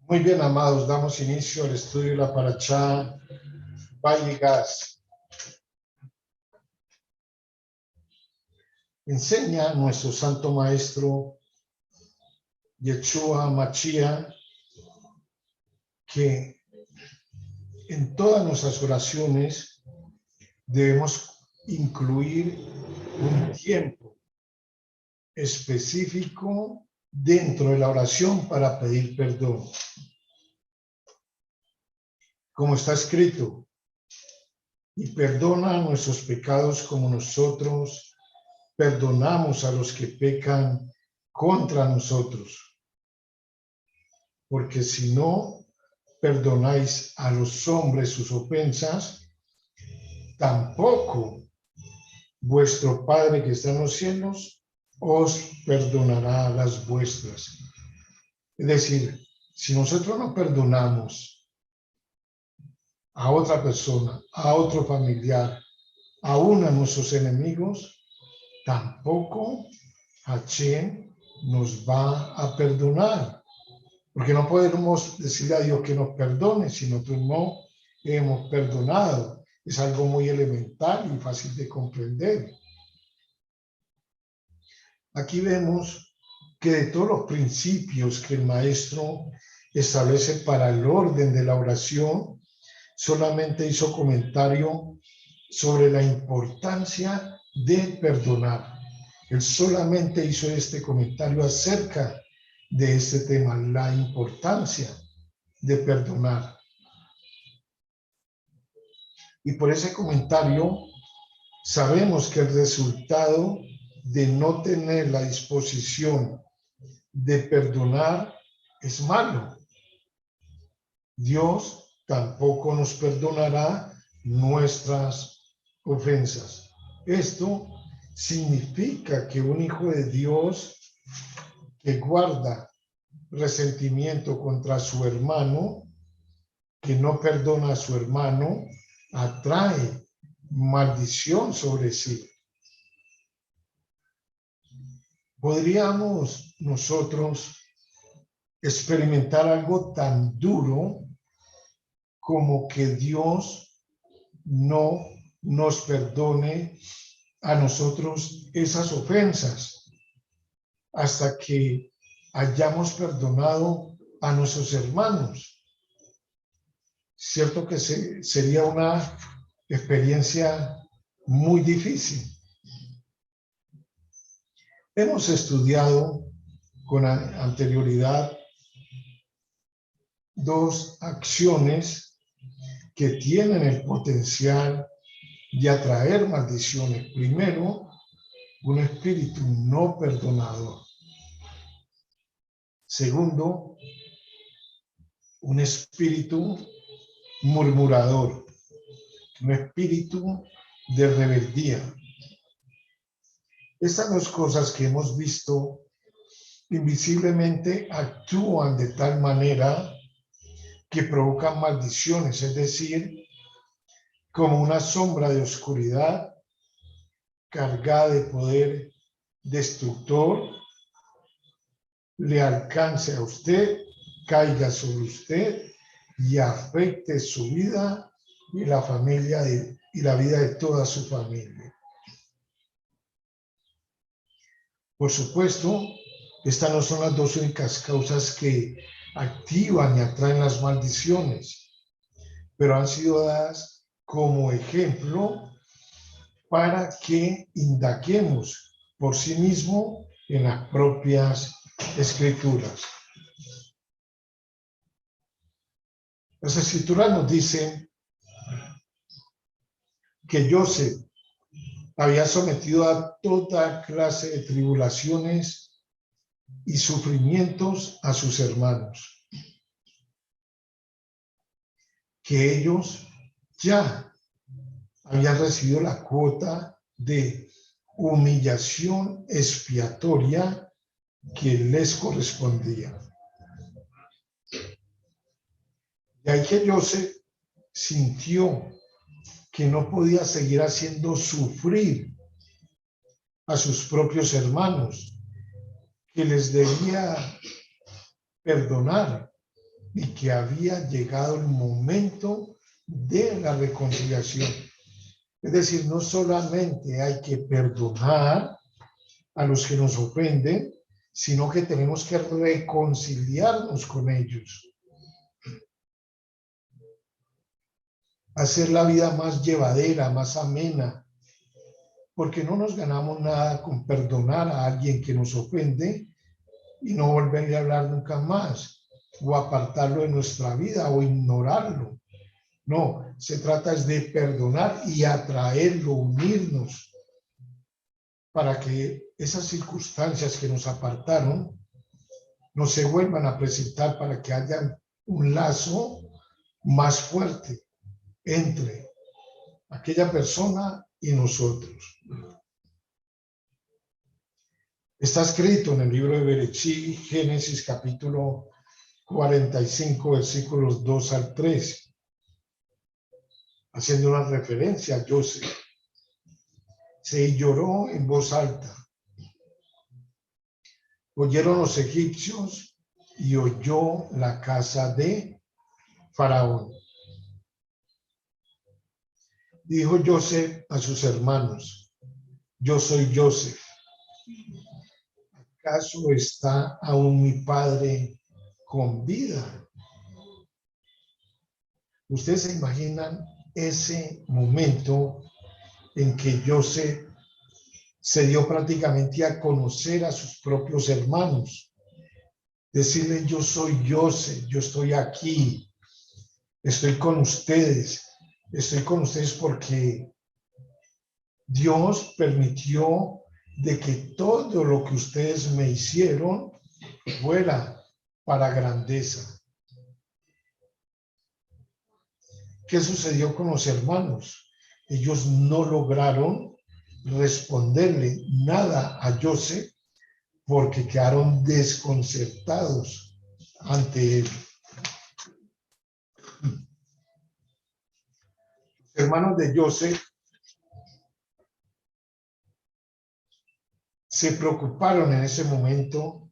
Muy bien, amados, damos inicio al estudio de la Parashá Vayegas. Enseña nuestro santo maestro Yeshua Mashiach que en todas nuestras oraciones debemos incluir un tiempo específico dentro de la oración para pedir perdón. Como está escrito, y perdona nuestros pecados como nosotros perdonamos a los que pecan contra nosotros. Porque si no perdonáis a los hombres sus ofensas, tampoco vuestro Padre que está en los cielos os perdonará las vuestras. Es decir, si nosotros no perdonamos a otra persona, a otro familiar, aún a nuestros enemigos, tampoco Hashem nos va a perdonar. Porque no podemos decirle a Dios que nos perdone si nosotros no hemos perdonado. Es algo muy elemental y fácil de comprender. Aquí vemos que de todos los principios que el maestro establece para el orden de la oración, solamente hizo comentario sobre la importancia de perdonar. Él solamente hizo este comentario acerca de este tema, la importancia de perdonar. Y por ese comentario sabemos que el resultado de no tener la disposición de perdonar es malo. Dios tampoco nos perdonará nuestras ofensas. Esto significa que un hijo de Dios que guarda resentimiento contra su hermano, que no perdona a su hermano, atrae maldición sobre sí. ¿Podríamos nosotros experimentar algo tan duro como que Dios no nos perdone a nosotros esas ofensas hasta que hayamos perdonado a nuestros hermanos? Cierto que sería una experiencia muy difícil. Hemos estudiado con anterioridad dos acciones que tienen el potencial de atraer maldiciones. Primero, un espíritu no perdonador. Segundo, un espíritu murmurador, un espíritu de rebeldía. Estas dos cosas que hemos visto invisiblemente actúan de tal manera que provocan maldiciones, es decir, como una sombra de oscuridad cargada de poder destructor, le alcance a usted, caiga sobre usted y afecte su vida y la familia y la vida de toda su familia. Por supuesto, estas no son las dos únicas causas que activan y atraen las maldiciones, pero han sido dadas como ejemplo para que indaguemos por sí mismo en las propias escrituras. Las escrituras nos dicen que José había sometido a toda clase de tribulaciones y sufrimientos a sus hermanos, que ellos ya habían recibido la cuota de humillación expiatoria que les correspondía. De ahí que José sintió que no podía seguir haciendo sufrir a sus propios hermanos, que les debía perdonar, y que había llegado el momento de la reconciliación. Es decir, no solamente hay que perdonar a los que nos ofenden, sino que tenemos que reconciliarnos con ellos. Hacer la vida más llevadera, más amena, porque no nos ganamos nada con perdonar a alguien que nos ofende y no volverle a hablar nunca más, o apartarlo de nuestra vida o ignorarlo. No, se trata es de perdonar y atraerlo, unirnos, para que esas circunstancias que nos apartaron no se vuelvan a presentar, para que haya un lazo más fuerte entre aquella persona y nosotros. Está escrito en el libro de Bereshit, Génesis capítulo 45, versículos 2 al 3, haciendo una referencia a José. Se lloró en voz alta. Oyeron los egipcios y oyó la casa de Faraón. Dijo José a sus hermanos: yo soy José. ¿Acaso está aún mi padre con vida? Ustedes se imaginan ese momento en que José se dio prácticamente a conocer a sus propios hermanos. Decirle: yo soy José, yo estoy aquí, estoy con ustedes porque Dios permitió de que todo lo que ustedes me hicieron fuera para grandeza. ¿Qué sucedió con los hermanos? Ellos no lograron responderle nada a José porque quedaron desconcertados ante él. Los hermanos de José se preocuparon en ese momento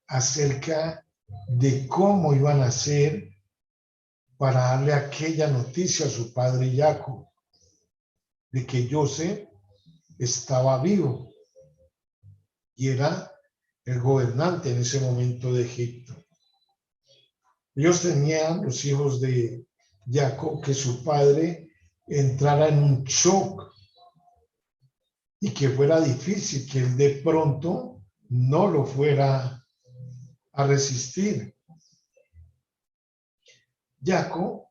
acerca de cómo iban a hacer para darle aquella noticia a su padre Jacob de que José estaba vivo y era el gobernante en ese momento de Egipto. Ellos tenían, los hijos de Jacob, que su padre entrara en un shock y que fuera difícil, que él de pronto no lo fuera a resistir. Jacob,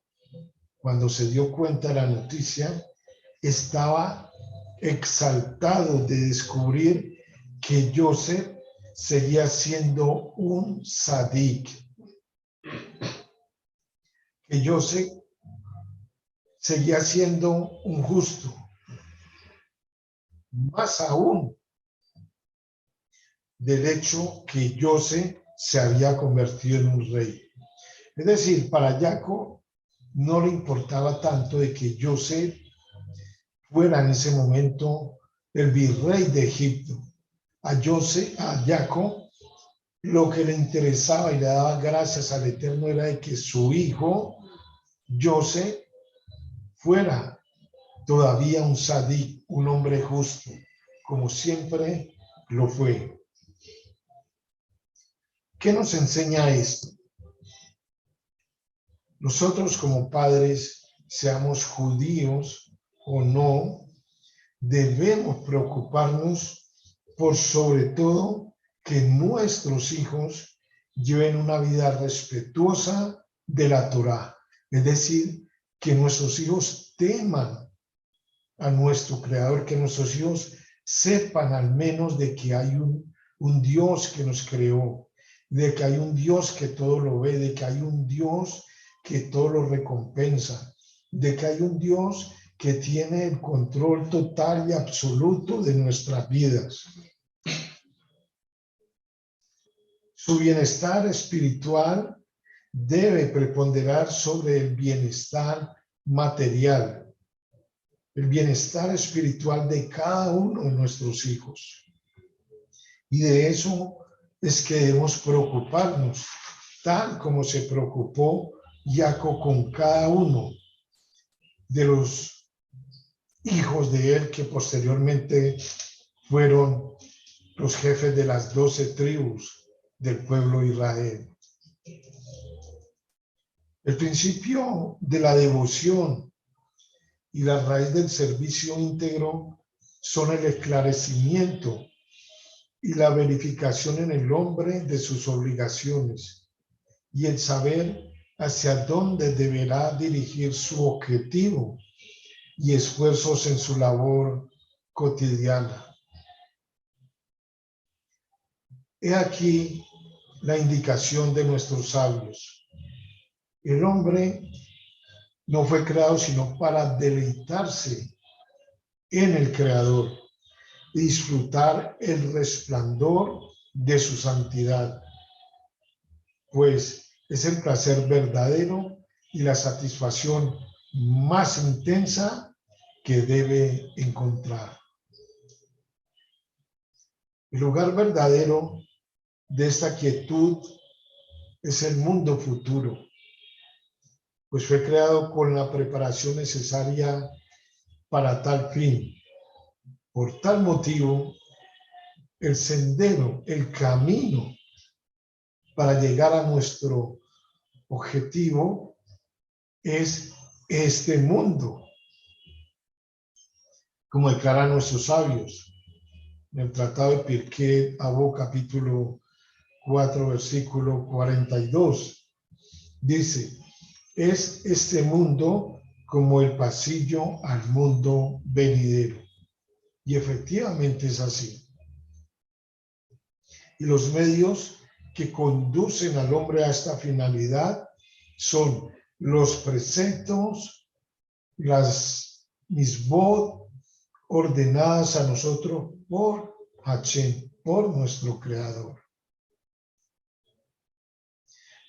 cuando se dio cuenta de la noticia, estaba exaltado de descubrir que José seguía siendo un sadik, que José seguía siendo un justo. Más aún del hecho que José se había convertido en un rey. Es decir, para Jacob no le importaba tanto de que José fuera en ese momento el virrey de Egipto. A Jacob, lo que le interesaba y le daba gracias al Eterno era de que su hijo José fuera todavía un sadik, un hombre justo, como siempre lo fue. ¿Qué nos enseña esto? Nosotros como padres, seamos judíos o no, debemos preocuparnos por sobre todo que nuestros hijos lleven una vida respetuosa de la Torá. Es decir, que nuestros hijos teman a nuestro Creador, que nuestros hijos sepan al menos de que hay un Dios que nos creó, de que hay un Dios que todo lo ve, de que hay un Dios que todo lo recompensa, de que hay un Dios que tiene el control total y absoluto de nuestras vidas. Su bienestar espiritual debe preponderar sobre el bienestar material, el bienestar espiritual de cada uno de nuestros hijos. Y de eso es que debemos preocuparnos, tal como se preocupó Jacob con cada uno de los hijos de él, que posteriormente fueron los jefes de las 12 tribus del pueblo de Israel. El principio de la devoción y la raíz del servicio íntegro son el esclarecimiento y la verificación en el hombre de sus obligaciones y el saber hacia dónde deberá dirigir su objetivo y esfuerzos en su labor cotidiana. He aquí la indicación de nuestros sabios. El hombre no fue creado sino para deleitarse en el Creador y disfrutar el resplandor de su santidad, pues es el placer verdadero y la satisfacción más intensa que debe encontrar. El lugar verdadero de esta quietud es el mundo futuro, pues fue creado con la preparación necesaria para tal fin. Por tal motivo, el sendero, el camino para llegar a nuestro objetivo es este mundo, como declaran nuestros sabios en el Tratado de Pirkei Avot, capítulo 4, versículo 42. Dice, es este mundo como el pasillo al mundo venidero. Y efectivamente es así. Y los medios que conducen al hombre a esta finalidad son los preceptos, las misbot ordenadas a nosotros por Hashem, por nuestro Creador.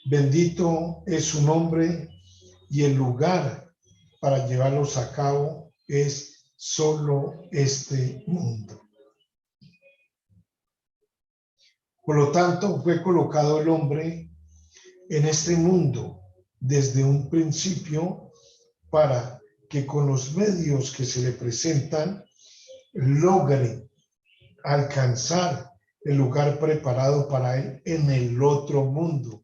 Bendito es su nombre y el lugar para llevarlos a cabo es solo este mundo. Por lo tanto, fue colocado el hombre en este mundo desde un principio para que con los medios que se le presentan logre alcanzar el lugar preparado para él en el otro mundo,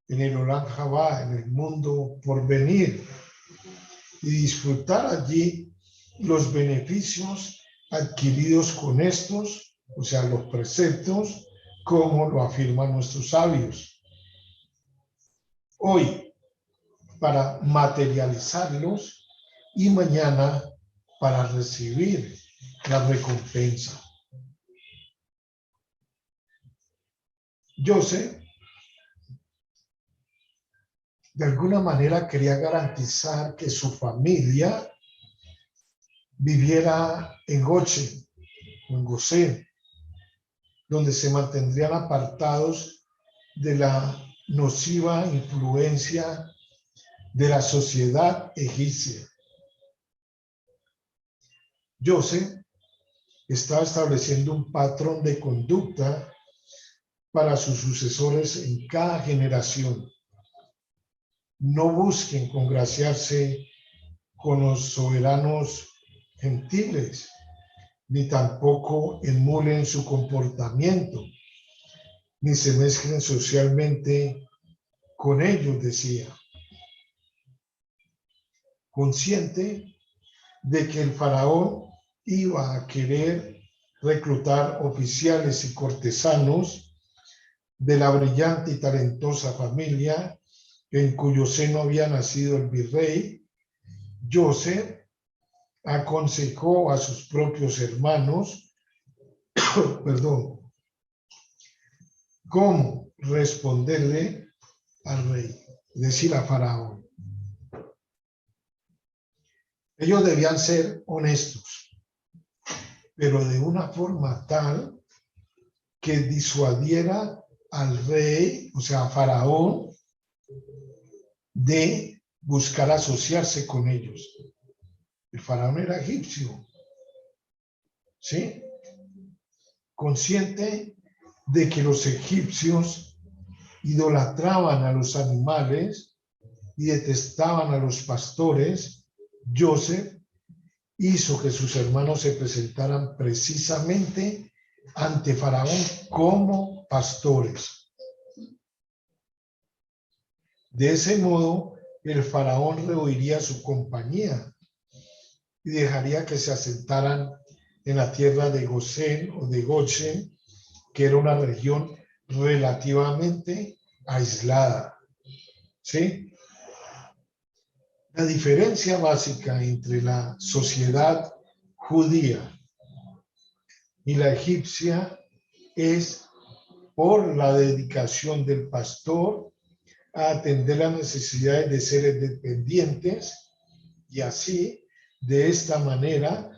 en el Olam Jabá, en el mundo por venir, y disfrutar allí los beneficios adquiridos con estos, o sea, los preceptos, como lo afirman nuestros sabios. Hoy, para materializarlos y mañana para recibir la recompensa. Joseph, de alguna manera, quería garantizar que su familia viviera en Goshen, en Gosén, donde se mantendrían apartados de la nociva influencia de la sociedad egipcia. Joseph estaba estableciendo un patrón de conducta para sus sucesores en cada generación. No busquen congraciarse con los soberanos gentiles, ni tampoco emulen su comportamiento, ni se mezclen socialmente con ellos, decía. Consciente de que el faraón iba a querer reclutar oficiales y cortesanos de la brillante y talentosa familia en cuyo seno había nacido el virrey, Joseph aconsejó a sus propios hermanos, cómo responderle al rey, es decir, a Faraón. Ellos debían ser honestos, pero de una forma tal que disuadiera al rey, o sea, a Faraón, de buscar asociarse con ellos. El faraón era egipcio, ¿sí? Consciente de que los egipcios idolatraban a los animales y detestaban a los pastores, Joseph hizo que sus hermanos se presentaran precisamente ante Faraón como pastores. De ese modo, el Faraón rehuiría su compañía y dejaría que se asentaran en la tierra de Gosén o de Goshen, que era una región relativamente aislada. ¿Sí? La diferencia básica entre la sociedad judía y la egipcia es por la dedicación del pastor a atender las necesidades de seres dependientes y así, de esta manera,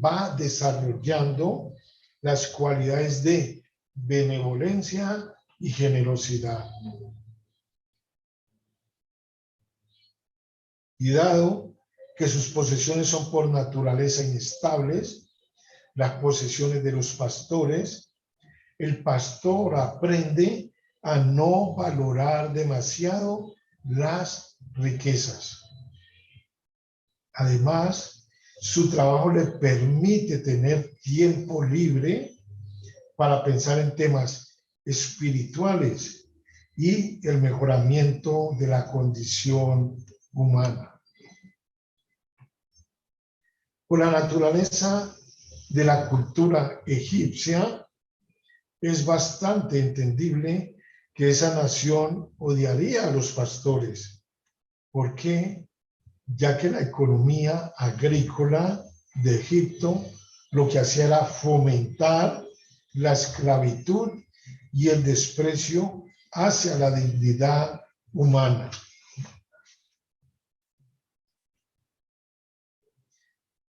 va desarrollando las cualidades de benevolencia y generosidad. Y dado que sus posesiones son por naturaleza inestables, las posesiones de los pastores, el pastor aprende a no valorar demasiado las riquezas. Además, su trabajo le permite tener tiempo libre para pensar en temas espirituales y el mejoramiento de la condición humana. Por la naturaleza de la cultura egipcia, es bastante entendible que esa nación odiaría a los pastores. ¿Por qué? Ya que la economía agrícola de Egipto lo que hacía era fomentar la esclavitud y el desprecio hacia la dignidad humana.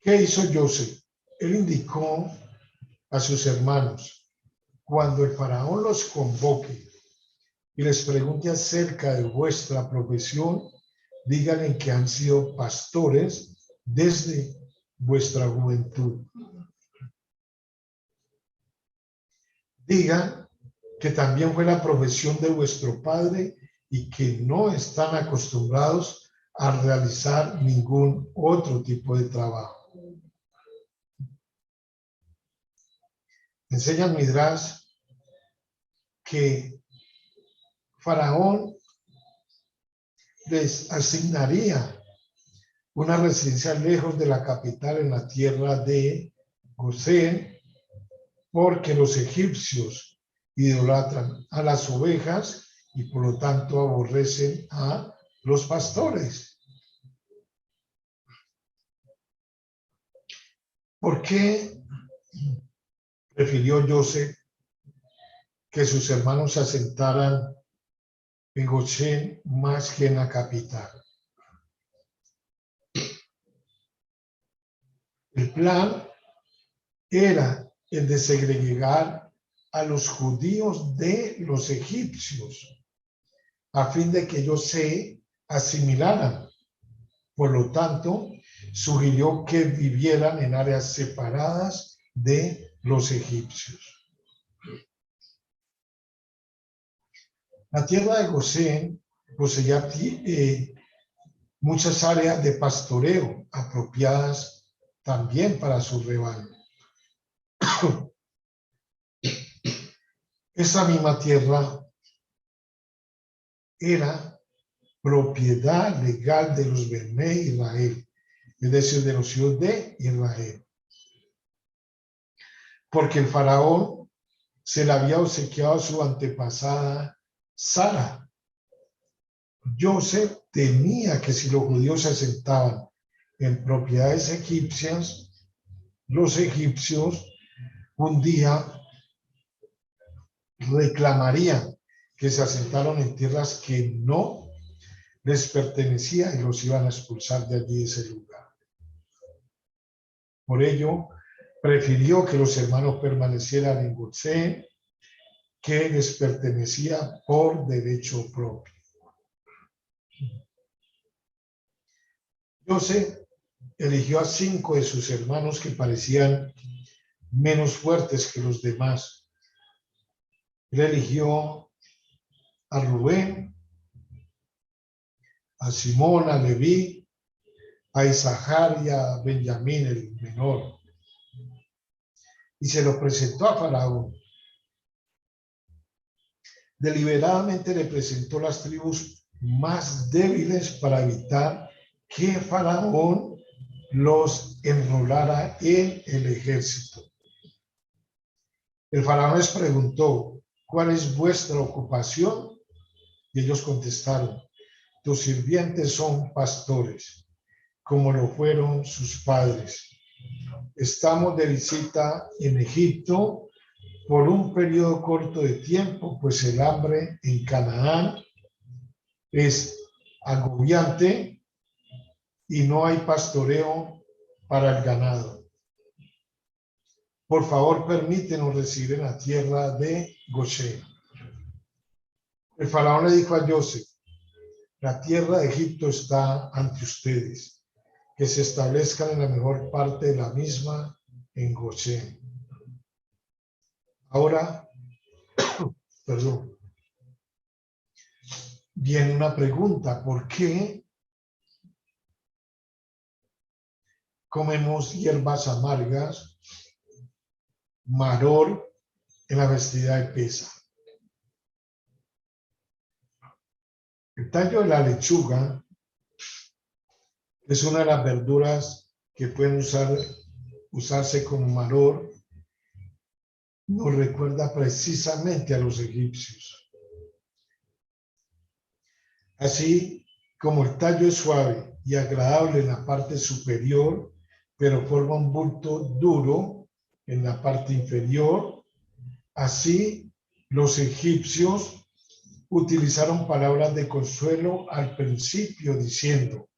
¿Qué hizo Joseph? Él indicó a sus hermanos: cuando el faraón los convoque y les pregunte acerca de vuestra profesión, díganle que han sido pastores desde vuestra juventud. Digan que también fue la profesión de vuestro padre y que no están acostumbrados a realizar ningún otro tipo de trabajo. Enseña el Midrash que Faraón les asignaría una residencia lejos de la capital en la tierra de Gosén, porque los egipcios idolatran a las ovejas y por lo tanto aborrecen a los pastores. ¿Por qué prefirió Joseph que sus hermanos se asentaran en Gosén más que en la capital? El plan era el de segregar a los judíos de los egipcios, a fin de que ellos se asimilaran. Por lo tanto, sugirió que vivieran en áreas separadas de los egipcios. La tierra de Gosén poseía muchas áreas de pastoreo apropiadas también para su rebaño. Esa misma tierra era propiedad legal de los Bené Israel, es decir, de los hijos de Israel. Porque el faraón se le había obsequiado a su antepasada Sara. Joseph temía que si los judíos se asentaban en propiedades egipcias, los egipcios un día reclamarían que se asentaron en tierras que no les pertenecían y los iban a expulsar de allí, de ese lugar. Por ello, prefirió que los hermanos permanecieran en Gosén, que les pertenecía por derecho propio. Joseph eligió a 5 de sus hermanos que parecían menos fuertes que los demás. Él eligió a Rubén, a Simón, a Leví, a Isachar y a Benjamín, el menor. Y se lo presentó a Faraón. Deliberadamente le presentó las tribus más débiles para evitar que Faraón los enrolara en el ejército. El faraón les preguntó, ¿cuál es vuestra ocupación? Y ellos contestaron, tus sirvientes son pastores, como lo fueron sus padres. Estamos de visita en Egipto por un periodo corto de tiempo, pues el hambre en Canaán es agobiante y no hay pastoreo para el ganado. Por favor, permítenos recibir en la tierra de Goshen. El faraón le dijo a Joseph, la tierra de Egipto está ante ustedes, que se establezcan en la mejor parte de la misma, en Goshen. Ahora, perdón, viene una pregunta, ¿por qué comemos hierbas amargas, maror en la vestida de Pesa? El tallo de la lechuga es una de las verduras que pueden usarse como maror. Nos recuerda precisamente a los egipcios. Así como el tallo es suave y agradable en la parte superior, pero forma un bulto duro en la parte inferior, así los egipcios utilizaron palabras de consuelo al principio diciendo,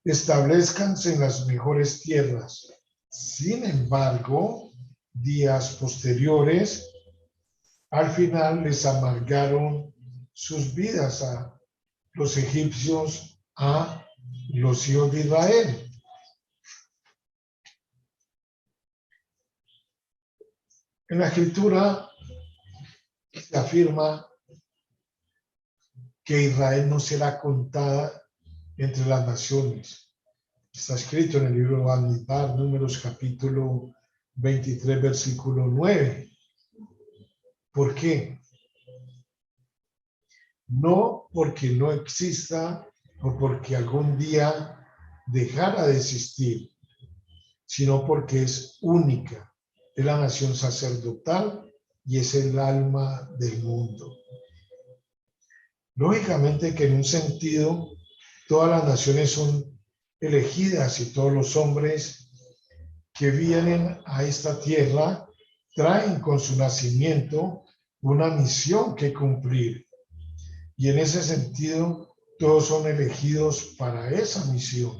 establezcanse en las mejores tierras. Sin embargo, días posteriores, al final les amargaron sus vidas a los egipcios, a los hijos de Israel. En la escritura se afirma que Israel no será contada entre las naciones. Está escrito en el libro de Bamidbar, Números capítulo 23, versículo 9. ¿Por qué? No porque no exista o porque algún día dejara de existir, sino porque es única, es la nación sacerdotal y es el alma del mundo. Lógicamente que en un sentido todas las naciones son elegidas y todos los hombres que vienen a esta tierra traen con su nacimiento una misión que cumplir. Y en ese sentido, todos son elegidos para esa misión.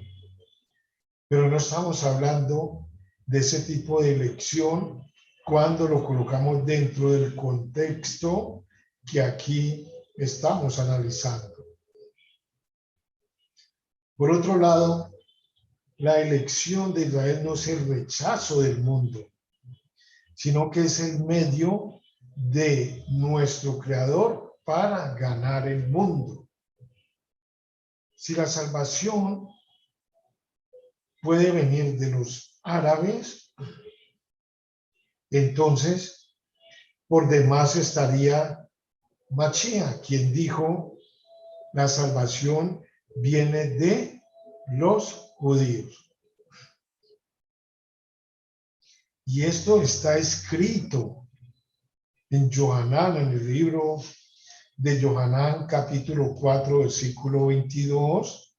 Pero no estamos hablando de ese tipo de elección cuando lo colocamos dentro del contexto que aquí estamos analizando. Por otro lado, la elección de Israel no es el rechazo del mundo, sino que es el medio de nuestro Creador para ganar el mundo. Si la salvación puede venir de los árabes, entonces por demás estaría Mashiach, quien dijo, la salvación viene de los judíos. Y esto está escrito en Yohanan, en el libro de Yohanan, capítulo 4, versículo 22,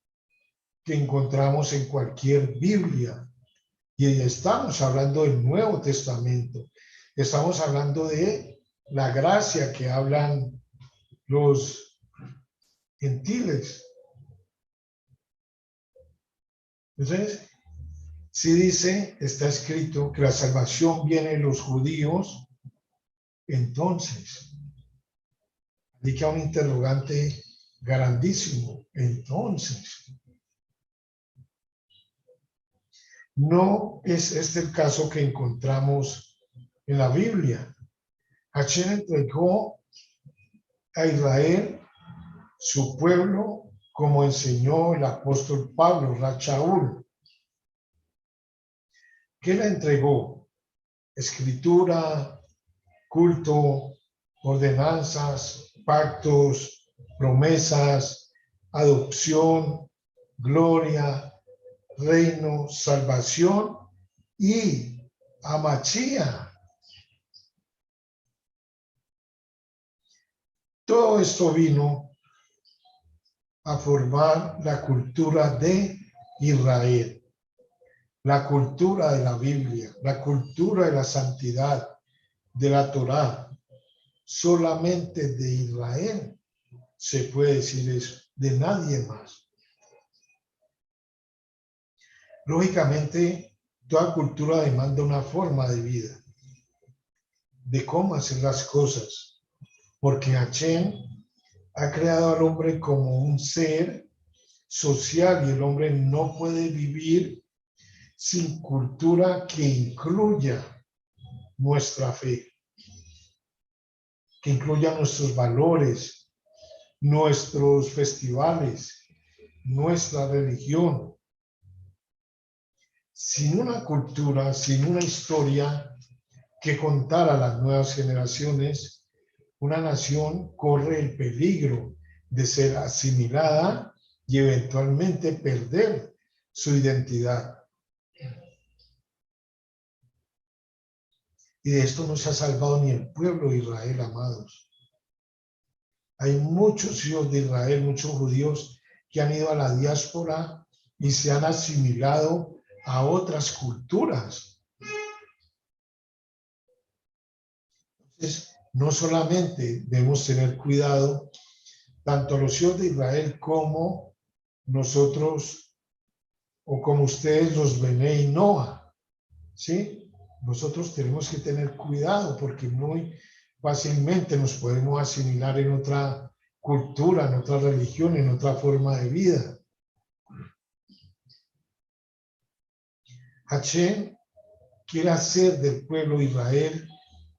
que encontramos en cualquier Biblia. Y estamos hablando del Nuevo Testamento. Estamos hablando de la gracia que hablan los gentiles. Entonces, si dice, está escrito que la salvación viene de los judíos, entonces, dedica un interrogante grandísimo. Entonces, no es este el caso que encontramos en la Biblia. Hashem entregó a Israel, su pueblo, como enseñó el apóstol Pablo, Rachaúl, que le entregó escritura, culto, ordenanzas, pactos, promesas, adopción, gloria, reino, salvación y a Mashiach. Todo esto vino a formar la cultura de Israel, la cultura de la Biblia, la cultura de la santidad, de la Torá. Solamente de Israel se puede decir eso, de nadie más. Lógicamente, toda cultura demanda una forma de vida, de cómo hacer las cosas, porque Hashem ha creado al hombre como un ser social y el hombre no puede vivir sin cultura que incluya nuestra fe, que incluya nuestros valores, nuestros festivales, nuestra religión. Sin una cultura, sin una historia que contar a las nuevas generaciones, una nación corre el peligro de ser asimilada y eventualmente perder su identidad. Y de esto no se ha salvado ni el pueblo de Israel, amados. Hay muchos hijos de Israel, muchos judíos que han ido a la diáspora y se han asimilado a otras culturas. Entonces, no solamente debemos tener cuidado, tanto los hijos de Israel como nosotros, o como ustedes, los Benei Noah, ¿sí? Nosotros tenemos que tener cuidado porque muy fácilmente nos podemos asimilar en otra cultura, en otra religión, en otra forma de vida. Hashem quiere hacer del pueblo de Israel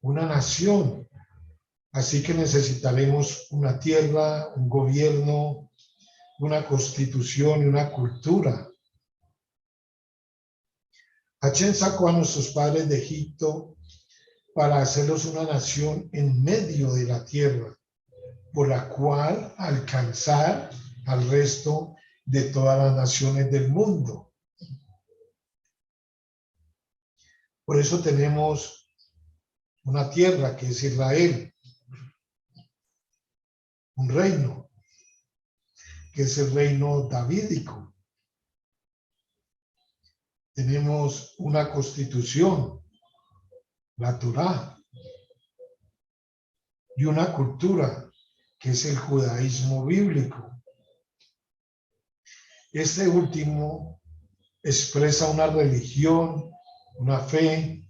una nación, así que necesitaremos una tierra, un gobierno, una constitución y una cultura. Hashem sacó a nuestros padres de Egipto para hacerlos una nación en medio de la tierra, por la cual alcanzar al resto de todas las naciones del mundo. Por eso tenemos una tierra que es Israel, un reino, que es el reino davídico. Tenemos una constitución, la Torá, y una cultura, que es el judaísmo bíblico. Este último expresa una religión, una fe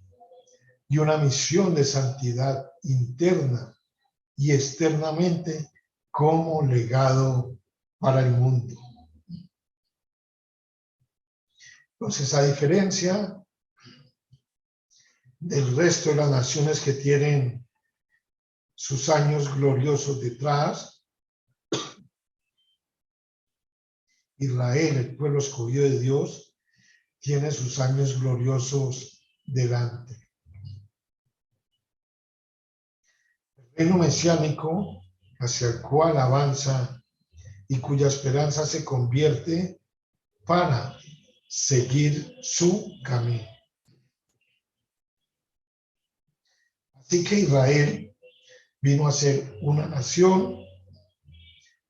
y una misión de santidad interna y externamente como legado para el mundo. Entonces, a diferencia del resto de las naciones que tienen sus años gloriosos detrás, Israel, el pueblo escogido de Dios, tiene sus años gloriosos delante. El reino mesiánico hacia el cual avanza y cuya esperanza se convierte para seguir su camino. Así que Israel vino a ser una nación.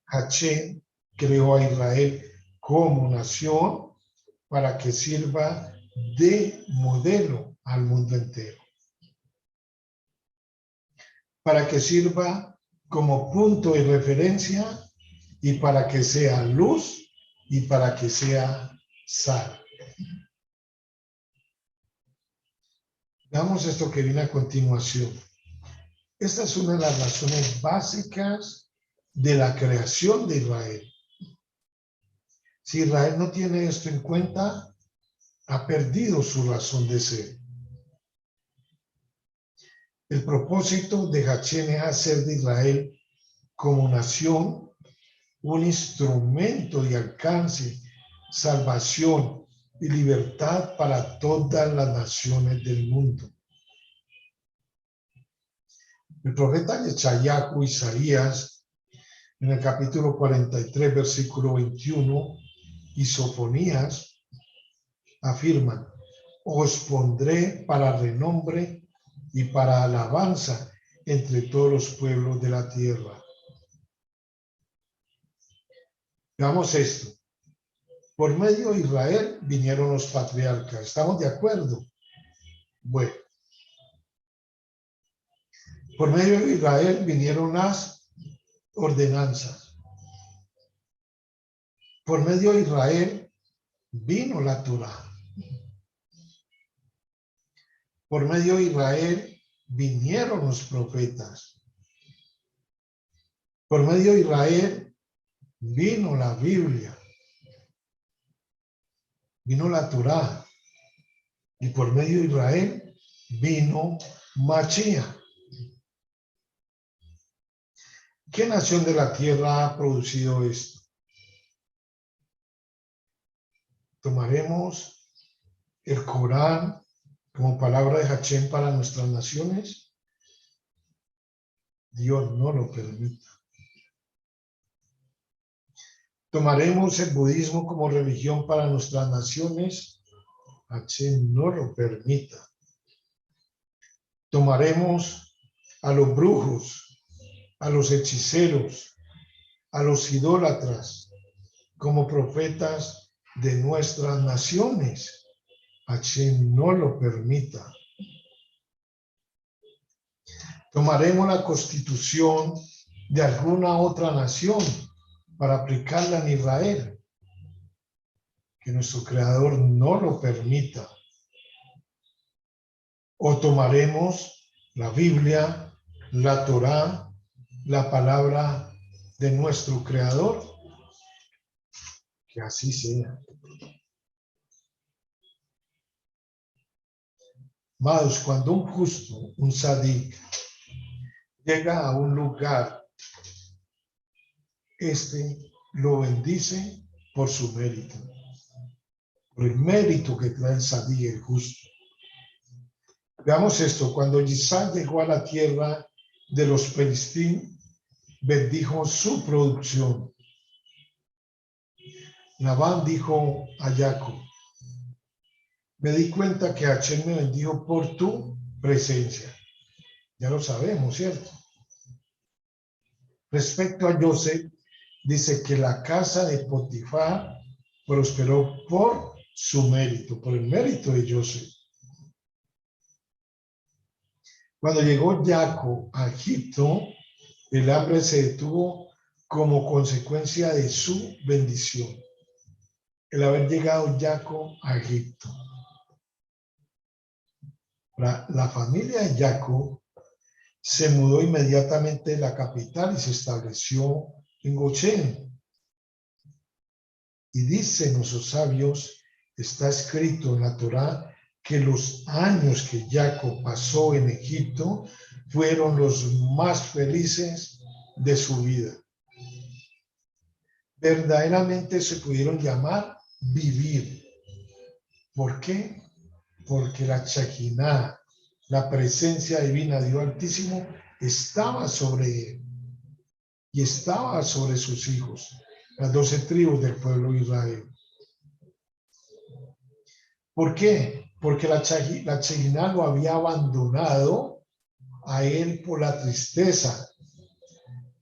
Hashem creó a Israel como nación para que sirva de modelo al mundo entero, para que sirva como punto de referencia y para que sea luz y para que sea sal. Veamos esto que viene a continuación. Esta es una de las razones básicas de la creación de Israel. Si Israel no tiene esto en cuenta, ha perdido su razón de ser. El propósito de Hashem es hacer de Israel como nación un instrumento de alcance, salvación y libertad para todas las naciones del mundo. El profeta Yeshayahu, Isaías, en el capítulo 43, versículo 21, y Sofonías afirman: os pondré para renombre y para alabanza entre todos los pueblos de la tierra. Veamos esto. Por medio de Israel vinieron los patriarcas. ¿Estamos de acuerdo? Bueno. Por medio de Israel vinieron las ordenanzas. Por medio de Israel vino la Torá. Por medio de Israel vinieron los profetas. Por medio de Israel vino la Biblia. Vino la Torá. Y por medio de Israel vino Mashiach. ¿Qué nación de la tierra ha producido esto? ¿Tomaremos el Corán como palabra de Hashem para nuestras naciones? Dios no lo permita. ¿Tomaremos el budismo como religión para nuestras naciones? Hashem no lo permita. ¿Tomaremos a los brujos, a los hechiceros, a los idólatras como profetas de nuestras naciones? Hashem no lo permita. ¿Tomaremos la constitución de alguna otra nación para aplicarla en Israel? Que nuestro Creador no lo permita. ¿O tomaremos la Biblia, la Torá, la palabra de nuestro Creador? Que así sea. Amados, cuando un justo, un sadik, llega a un lugar, lo bendice por su mérito, por el mérito que trae el sadik, el justo. Veamos esto. Cuando Isaac llegó a la tierra de los Pelistín, bendijo su producción. Labán dijo a Jacob: me di cuenta que Hashem me bendijo por tu presencia. Ya lo sabemos, ¿cierto? Respecto a Joseph, dice que la casa de Potifar prosperó por su mérito, por el mérito de Joseph. Cuando llegó Jacob a Egipto, el hambre se detuvo como consecuencia de su bendición. El haber llegado Jacob a Egipto. La familia de Jacob se mudó inmediatamente de la capital y se estableció en Goshen. Y dicen nuestros sabios, está escrito en la Torá, que los años que Jacob pasó en Egipto fueron los más felices de su vida. Verdaderamente se pudieron llamar vivir. ¿Por qué? Porque la Shekinah, la presencia divina de Dios Altísimo, estaba sobre él y estaba sobre sus hijos, las 12 tribus del pueblo de Israel. ¿Por qué? Porque la Shekinah lo había abandonado a él por la tristeza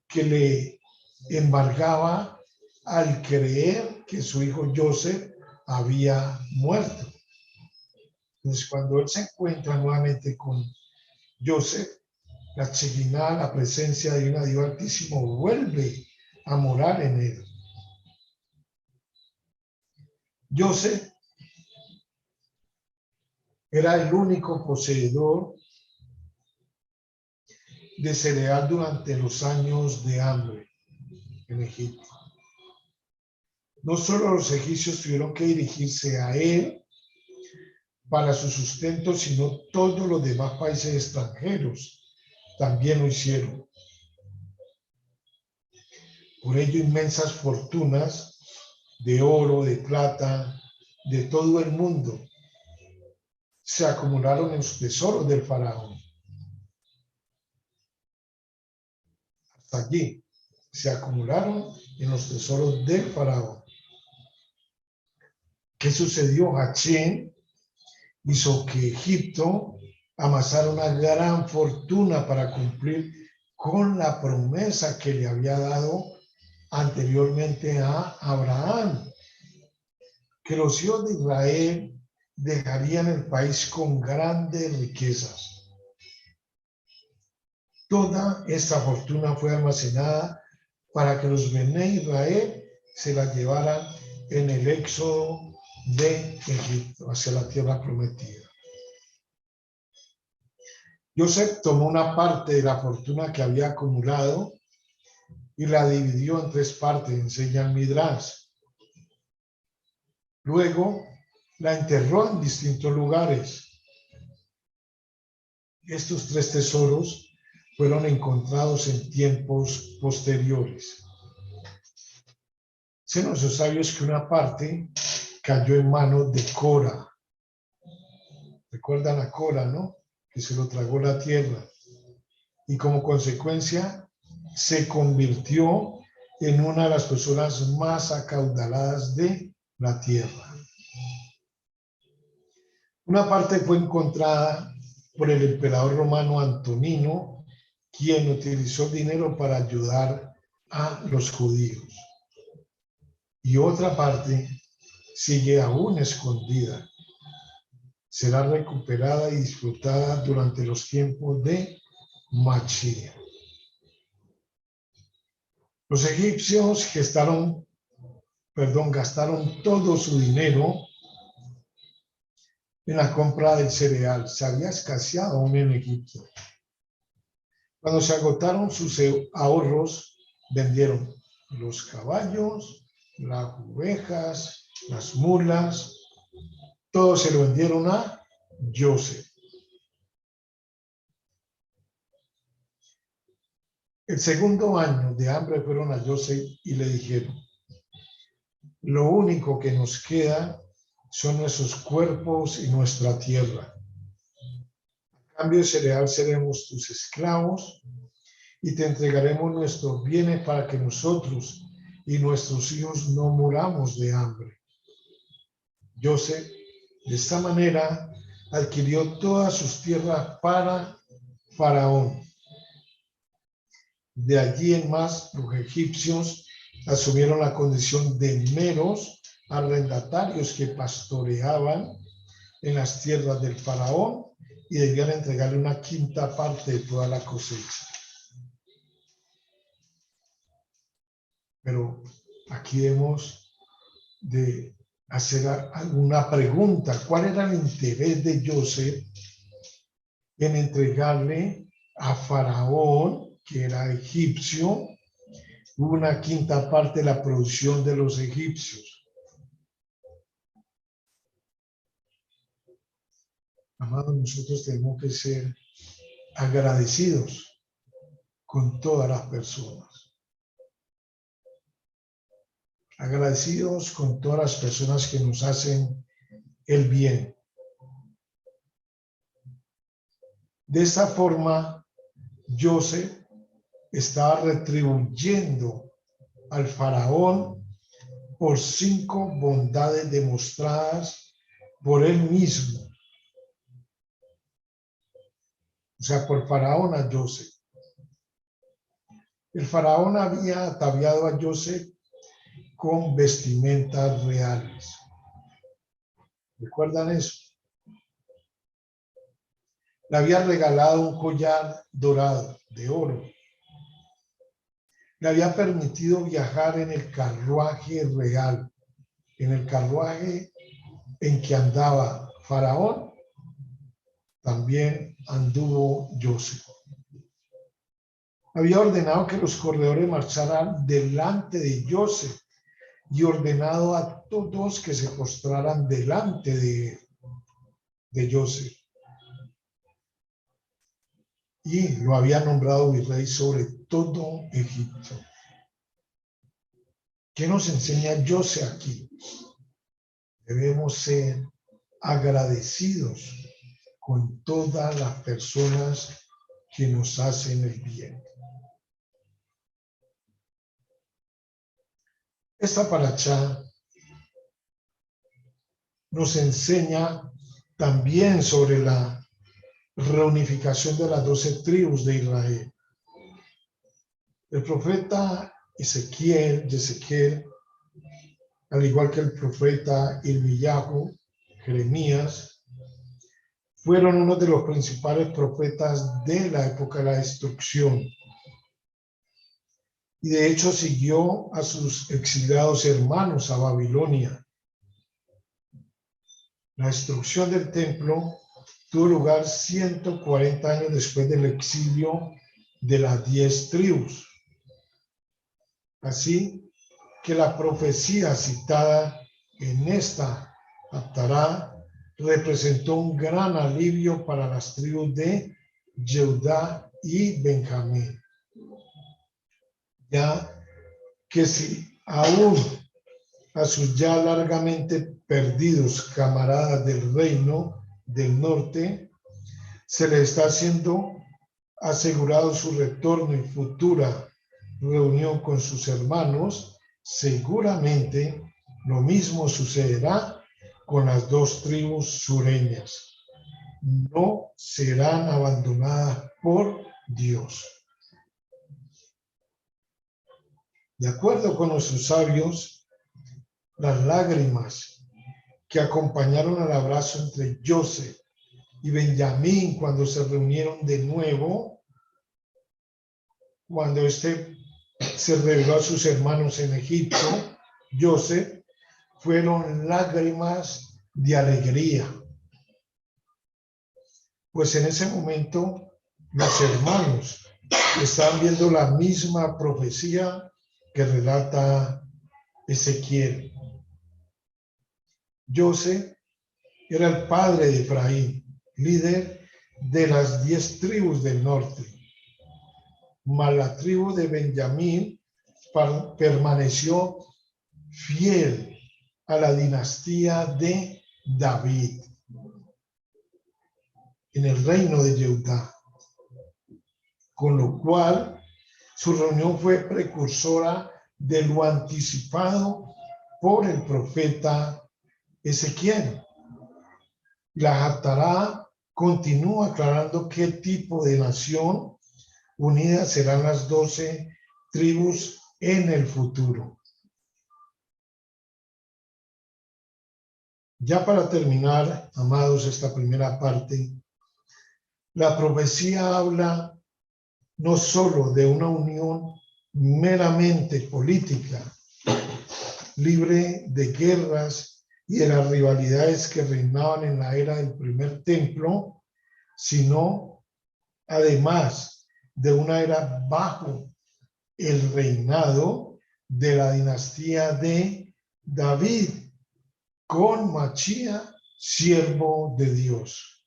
que le embargaba al creer que su hijo Joseph había muerto. Entonces, cuando él se encuentra nuevamente con Joseph, la Shekinah, la presencia de un Dios Altísimo, vuelve a morar en él. Joseph era el único poseedor de cereal durante los años de hambre en Egipto. No solo los egipcios tuvieron que dirigirse a él para su sustento, sino todos los demás países extranjeros también lo hicieron. Por ello, inmensas fortunas de oro, de plata, de todo el mundo se acumularon en los tesoros del faraón. Hasta allí se acumularon en los tesoros del faraón. ¿Qué sucedió? Hachín hizo que Egipto amasara una gran fortuna para cumplir con la promesa que le había dado anteriormente a Abraham, que los hijos de Israel dejarían el país con grandes riquezas. Toda esta fortuna fue almacenada para que los Bené Israel se la llevaran en el éxodo de Egipto hacia la tierra prometida. José tomó una parte de la fortuna que había acumulado y la dividió en 3 partes, enseña el Midrash. Luego la enterró en distintos lugares. Estos 3 tesoros fueron encontrados en tiempos posteriores. Dicen los sabios que una parte cayó en manos de Cora. Recuerdan a Cora, ¿no? Que se lo tragó la tierra. Y como consecuencia se convirtió en una de las personas más acaudaladas de la tierra. Una parte fue encontrada por el emperador romano Antonino, quien utilizó dinero para ayudar a los judíos. Y otra parte sigue aún escondida. Será recuperada y disfrutada durante los tiempos de Mashiach. Los egipcios gastaron todo su dinero en la compra del cereal. Se había escaseado aún en Egipto. Cuando se agotaron sus ahorros, vendieron los caballos, las ovejas, las mulas, todo se lo vendieron a José. El segundo año de hambre fueron a José y le dijeron: lo único que nos queda son nuestros cuerpos y nuestra tierra. A cambio de cereal seremos tus esclavos y te entregaremos nuestros bienes para que nosotros y nuestros hijos no muramos de hambre. José, de esta manera, adquirió todas sus tierras para Faraón. De allí en más, los egipcios asumieron la condición de meros arrendatarios que pastoreaban en las tierras del faraón y debían entregarle una quinta parte de toda la cosecha. Pero aquí debemos de hacer alguna pregunta. ¿Cuál era el interés de José en entregarle a Faraón, que era egipcio, una quinta parte de la producción de los egipcios? Amados, nosotros tenemos que ser agradecidos con todas las personas. Agradecidos con todas las personas que nos hacen el bien. De esta forma, José estaba retribuyendo al faraón por 5 bondades demostradas por él mismo. O sea, por faraón a José. El faraón había ataviado a José con vestimentas reales. ¿Recuerdan eso? Le había regalado un collar dorado de oro. Le había permitido viajar en el carruaje real, en el carruaje en que andaba Faraón, también anduvo José. Había ordenado que los corredores marcharan delante de José y ordenado a todos que se postraran delante de José. Y lo había nombrado virrey sobre todo Egipto. ¿Qué nos enseña José aquí? Debemos ser agradecidos con todas las personas que nos hacen el bien. Esta parashá nos enseña también sobre la reunificación de las 12 tribus de Israel. El profeta Ezequiel, al igual que el profeta Irmiyahu, Jeremías, fueron uno de los principales profetas de la época de la destrucción. Y de hecho siguió a sus exiliados hermanos a Babilonia. La destrucción del templo tuvo lugar 140 años después del exilio de las 10 tribus. Así que la profecía citada en esta Haftará representó un gran alivio para las tribus de Judá y Benjamín, ya que si aún a sus ya largamente perdidos camaradas del reino del norte se les está haciendo asegurado su retorno y futura reunión con sus hermanos, seguramente lo mismo sucederá con las 2 tribus sureñas. No serán abandonadas por Dios. De acuerdo con nuestros sabios, las lágrimas que acompañaron al abrazo entre José y Benjamín cuando se reunieron de nuevo, cuando este se reveló a sus hermanos en Egipto, José, fueron lágrimas de alegría. Pues en ese momento los hermanos están viendo la misma profecía que relata Ezequiel. José era el padre de Efraín, líder de las 10 tribus del norte. Mas la tribu de Benjamín permaneció fiel a la dinastía de David en el reino de Judá, con lo cual su reunión fue precursora de lo anticipado por el profeta Ezequiel. La Haftará continúa aclarando qué tipo de nación unida serán las 12 tribus en el futuro. Ya para terminar, amados, esta primera parte, la profecía habla no solo de una unión meramente política, libre de guerras y de las rivalidades que reinaban en la era del primer templo, sino además de una era bajo el reinado de la dinastía de David, con Machía, siervo de Dios,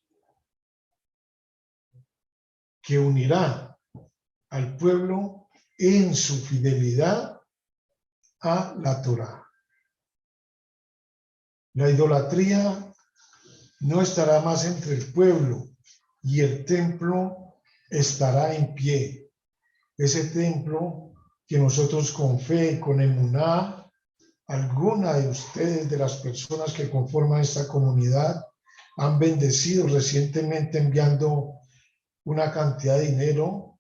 que unirá al pueblo en su fidelidad a la Torá. La idolatría no estará más entre el pueblo y el templo estará en pie. Ese templo que nosotros con fe y con emuná, alguna de ustedes, de las personas que conforman esta comunidad, han bendecido recientemente enviando una cantidad de dinero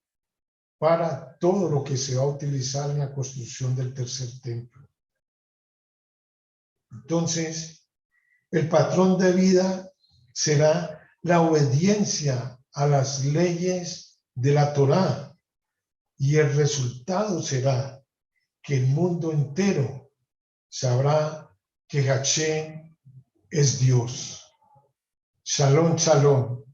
para todo lo que se va a utilizar en la construcción del tercer templo. Entonces, el patrón de vida será la obediencia a las leyes de la Torá, y el resultado será que el mundo entero sabrá que Hashem es Dios. Shalom, shalom.